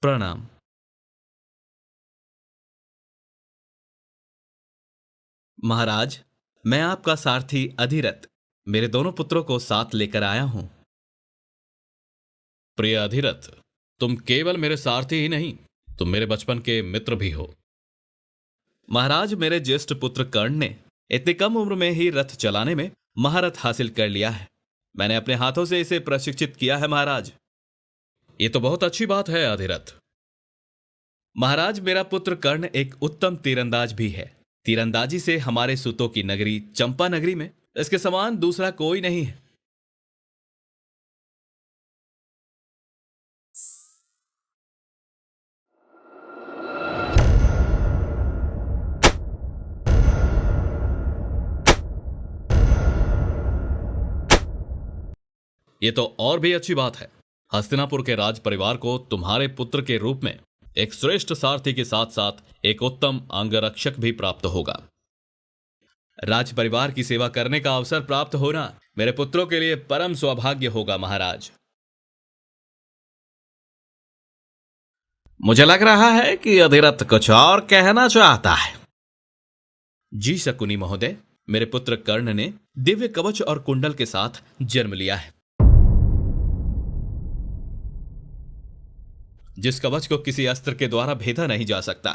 प्रणाम। महाराज, मैं आपका सारथी अधिरथ मेरे दोनों पुत्रों को साथ लेकर आया हूं। प्रिय अधिरथ, तुम केवल मेरे सारथी ही नहीं, तुम मेरे बचपन के मित्र भी हो। महाराज, मेरे ज्येष्ठ पुत्र कर्ण ने इतनी कम उम्र में ही रथ चलाने में महारत हासिल कर लिया है। मैंने अपने हाथों से इसे प्रशिक्षित किया है महाराज। ये तो बहुत अच्छी बात है अधिरथ। महाराज, मेरा पुत्र कर्ण एक उत्तम तीरंदाज भी है। तीरंदाजी से हमारे सूतों की नगरी चंपा नगरी में इसके समान दूसरा कोई नहीं है। ये तो और भी अच्छी बात है। हस्तिनापुर के राज परिवार को तुम्हारे पुत्र के रूप में एक श्रेष्ठ सारथी के साथ साथ एक उत्तम अंगरक्षक भी प्राप्त होगा। राज परिवार की सेवा करने का अवसर प्राप्त होना मेरे पुत्रों के लिए परम सौभाग्य होगा महाराज। मुझे लग रहा है कि अधिरथ कुछ और कहना चाहता है। जी शकुनी महोदय, मेरे पुत्र कर्ण ने दिव्य कवच और कुंडल के साथ जन्म लिया है, जिस कवच को किसी अस्त्र के द्वारा भेदा नहीं जा सकता।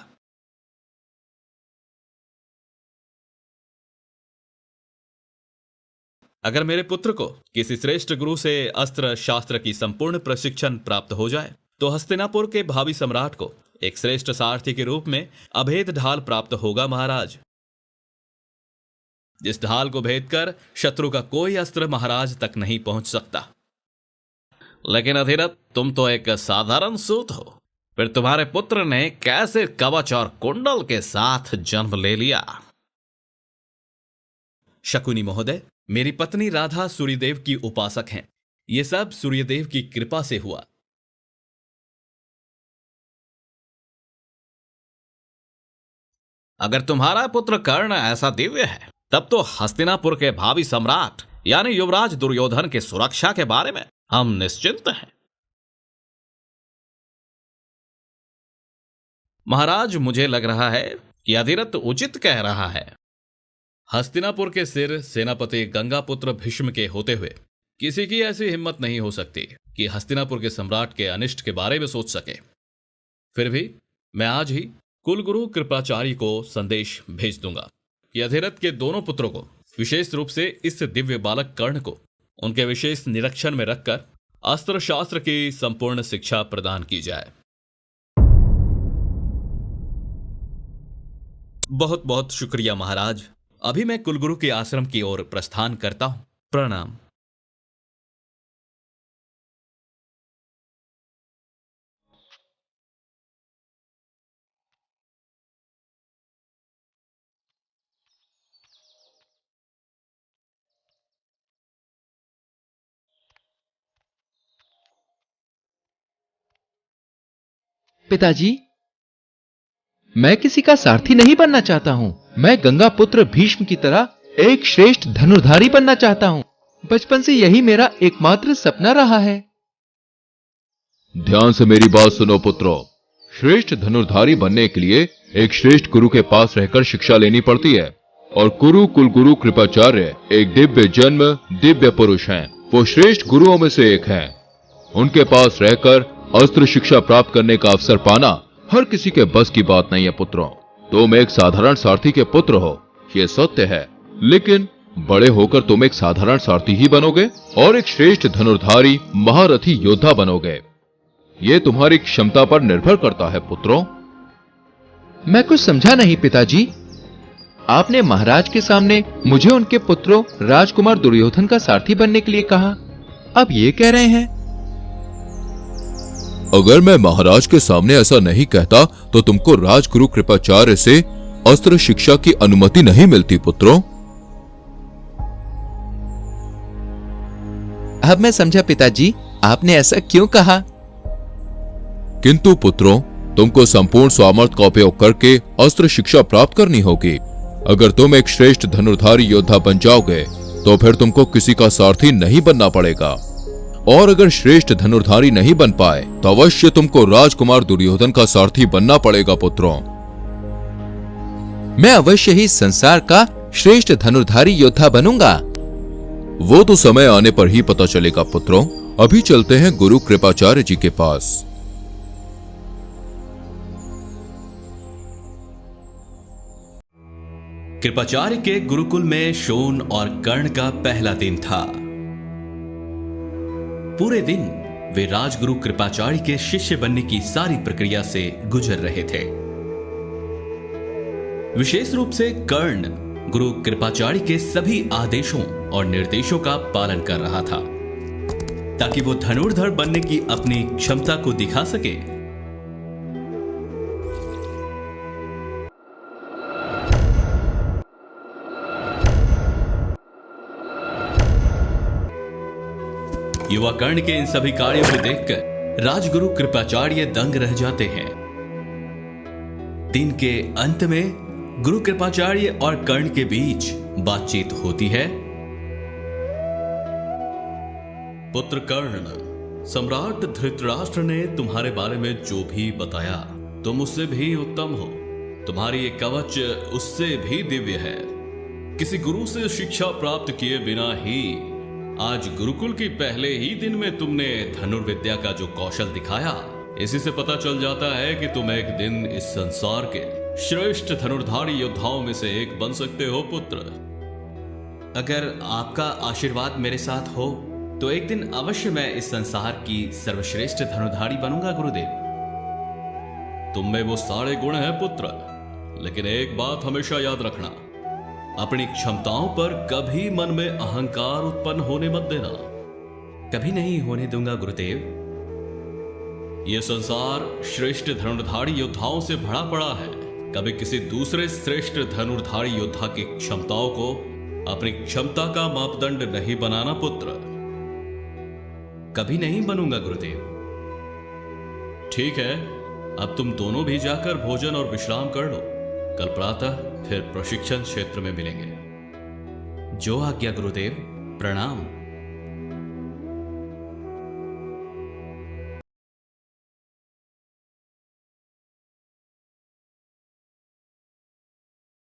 अगर मेरे पुत्र को किसी श्रेष्ठ गुरु से अस्त्र शास्त्र की संपूर्ण प्रशिक्षण प्राप्त हो जाए तो हस्तिनापुर के भावी सम्राट को एक श्रेष्ठ सारथी के रूप में अभेद ढाल प्राप्त होगा महाराज, जिस ढाल को भेद कर शत्रु का कोई अस्त्र महाराज तक नहीं पहुंच सकता। लेकिन अधिरथ, तुम तो एक साधारण सूत हो, फिर तुम्हारे पुत्र ने कैसे कवच और कुंडल के साथ जन्म ले लिया? शकुनी महोदय, मेरी पत्नी राधा सूर्यदेव की उपासक हैं। ये सब सूर्यदेव की कृपा से हुआ। अगर तुम्हारा पुत्र कर्ण ऐसा दिव्य है, तब तो हस्तिनापुर के भावी सम्राट यानी युवराज दुर्योधन की सुरक्षा के बारे में हम निश्चिंत हैं। महाराज, मुझे लग रहा है कि अधिरथ उचित कह रहा है। हस्तिनापुर के सिर सेनापति गंगापुत्र भीष्म के होते हुए किसी की ऐसी हिम्मत नहीं हो सकती कि हस्तिनापुर के सम्राट के अनिष्ट के बारे में सोच सके। फिर भी मैं आज ही कुलगुरु कृपाचार्य को संदेश भेज दूंगा कि अधिरथ के दोनों पुत्रों को, विशेष रूप से इस दिव्य बालक कर्ण को, उनके विशेष निरीक्षण में रखकर अस्त्र शास्त्र की संपूर्ण शिक्षा प्रदान की जाए। बहुत बहुत शुक्रिया महाराज। अभी मैं कुलगुरु के आश्रम की ओर प्रस्थान करता हूं। प्रणाम। पिताजी, मैं किसी का सारथी नहीं बनना चाहता हूं। मैं गंगा पुत्र भीष्म की तरह एक श्रेष्ठ धनुर्धारी बनना चाहता हूं। बचपन से यही मेरा एकमात्र सपना रहा है। ध्यान से मेरी बात सुनो पुत्रों। श्रेष्ठ धनुर्धारी बनने के लिए एक श्रेष्ठ गुरु के पास रहकर शिक्षा लेनी पड़ती है, और कुलगुरु कृपाचार्य एक दिव्य जन्म दिव्य पुरुष हैं। वो श्रेष्ठ गुरुओं में से एक हैं। उनके पास रहकर अस्त्र शिक्षा प्राप्त करने का अवसर पाना हर किसी के बस की बात नहीं है पुत्रों। तुम एक साधारण सारथी के पुत्र हो, ये सत्य है, लेकिन बड़े होकर तुम एक साधारण सारथी ही बनोगे और एक श्रेष्ठ धनुर्धारी महारथी योद्धा बनोगे। ये तुम्हारी क्षमता पर निर्भर करता है पुत्रों। मैं कुछ समझा नहीं पिताजी। आपने महाराज के सामने मुझे उनके पुत्रों राजकुमार दुर्योधन का सारथी बनने के लिए कहा, अब ये कह रहे हैं। अगर मैं महाराज के सामने ऐसा नहीं कहता तो तुमको राजगुरु कृपाचार्य से अस्त्र शिक्षा की अनुमति नहीं मिलती पुत्रों। अब मैं समझा पिताजी, आपने ऐसा क्यों कहा। किंतु पुत्रों, तुमको संपूर्ण सामर्थ्य का उपयोग करके अस्त्र शिक्षा प्राप्त करनी होगी। अगर तुम एक श्रेष्ठ धनुर्धारी योद्धा बन जाओगे तो फिर तुमको किसी का सारथी नहीं बनना पड़ेगा। और अगर श्रेष्ठ धनुर्धारी नहीं बन पाए तो अवश्य तुमको राजकुमार दुर्योधन का सारथी बनना पड़ेगा पुत्रों। मैं अवश्य ही संसार का श्रेष्ठ धनुर्धारी योद्धा बनूंगा। वो तो समय आने पर ही पता चलेगा पुत्रों। अभी चलते हैं गुरु कृपाचार्य जी के पास। कृपाचार्य के गुरुकुल में शोन और कर्ण का पहला दिन था। पूरे दिन वे राजगुरु कृपाचार्य के शिष्य बनने की सारी प्रक्रिया से गुजर रहे थे। विशेष रूप से कर्ण गुरु कृपाचार्य के सभी आदेशों और निर्देशों का पालन कर रहा था ताकि वो धनुर्धर बनने की अपनी क्षमता को दिखा सके। युवा कर्ण के इन सभी कार्यों को देखकर राजगुरु कृपाचार्य दंग रह जाते हैं। दिन के अंत में गुरु कृपाचार्य और कर्ण के बीच बातचीत होती है। पुत्र कर्ण, सम्राट धृतराष्ट्र ने तुम्हारे बारे में जो भी बताया तुम उससे भी उत्तम हो। तुम्हारी ये कवच उससे भी दिव्य है। किसी गुरु से शिक्षा प्राप्त किए बिना ही आज गुरुकुल की पहले ही दिन में तुमने धनुर्विद्या का जो कौशल दिखाया, इसी से पता चल जाता है कि तुम एक दिन इस संसार के श्रेष्ठ धनुर्धारी योद्धाओं में से एक बन सकते हो पुत्र। अगर आपका आशीर्वाद मेरे साथ हो तो एक दिन अवश्य मैं इस संसार की सर्वश्रेष्ठ धनुर्धारी बनूंगा गुरुदेव। तुम में वो सारे गुण हैं पुत्र, लेकिन एक बात हमेशा याद रखना, अपनी क्षमताओं पर कभी मन में अहंकार उत्पन्न होने मत देना। कभी नहीं होने दूंगा गुरुदेव। यह संसार श्रेष्ठ धनुर्धारी योद्धाओं से भरा पड़ा है। कभी किसी दूसरे श्रेष्ठ धनुर्धारी योद्धा की क्षमताओं को अपनी क्षमता का मापदंड नहीं बनाना पुत्र। कभी नहीं बनूंगा गुरुदेव। ठीक है, अब तुम दोनों भी जाकर भोजन और विश्राम कर लो। कल प्रातः फिर प्रशिक्षण क्षेत्र में मिलेंगे। जो आज्ञा गुरुदेव। प्रणाम।